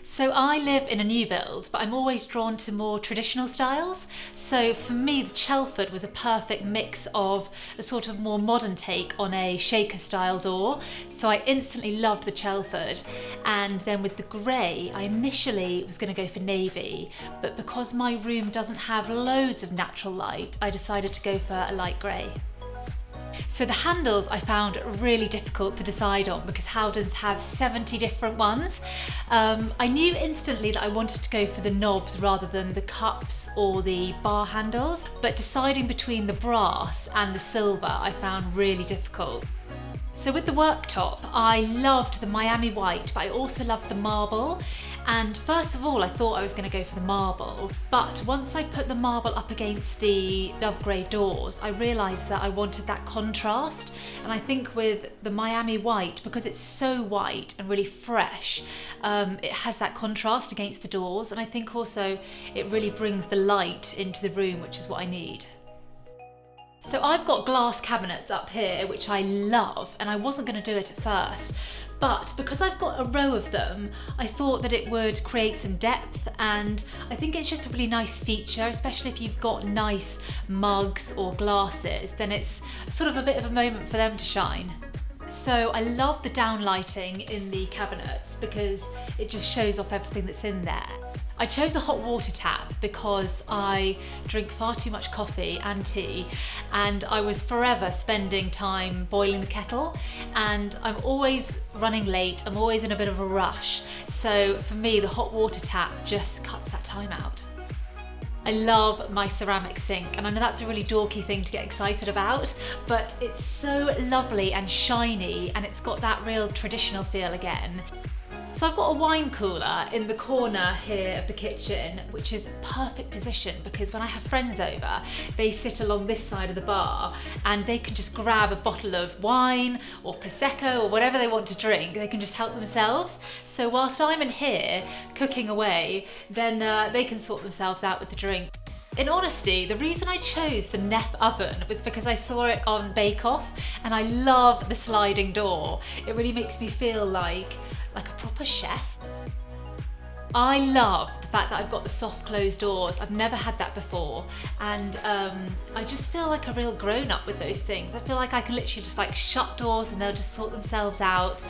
So I live in a new build, but I'm always drawn to more traditional styles. So for me, the Chelford was a perfect mix of a sort of more modern take on a shaker style door. So I instantly loved the Chelford. And then with the grey, I initially was going to go for navy, but because my room doesn't have loads of natural light, I decided to go for a light grey. So the handles I found really difficult to decide on because Howdens have 70 different ones. I knew instantly that I wanted to go for the knobs rather than the cups or the bar handles, but deciding between the brass and the silver I found really difficult. So with the worktop, I loved the Miami white, but I also loved the marble. And first of all, I thought I was going to go for the marble, but once I put the marble up against the dove grey doors, I realised that I wanted that contrast. And I think with the Miami white, because it's so white and really fresh, it has that contrast against the doors. And I think also it really brings the light into the room, which is what I need. So I've got glass cabinets up here, which I love, and I wasn't going to do it at first, but because I've got a row of them, I thought that it would create some depth, and I think it's just a really nice feature, especially if you've got nice mugs or glasses, then it's sort of a bit of a moment for them to shine. So I love the downlighting in the cabinets because it just shows off everything that's in there. I chose a hot water tap because I drink far too much coffee and tea, and I was forever spending time boiling the kettle, and I'm always running late, I'm always in a bit of a rush. So for me, the hot water tap just cuts that time out. I love my ceramic sink, and I know that's a really dorky thing to get excited about, but it's so lovely and shiny, and it's got that real traditional feel again. So I've got a wine cooler in the corner here of the kitchen, which is a perfect position because when I have friends over, they sit along this side of the bar and they can just grab a bottle of wine or Prosecco or whatever they want to drink. They can just help themselves. So whilst I'm in here cooking away, then they can sort themselves out with the drink. In honesty, the reason I chose the Neff Oven was because I saw it on Bake Off, and I love the sliding door. It really makes me feel like a proper chef. I love the fact that I've got the soft closed doors. I've never had that before, and I just feel like a real grown-up with those things. I feel like I can literally just shut doors and they'll just sort themselves out.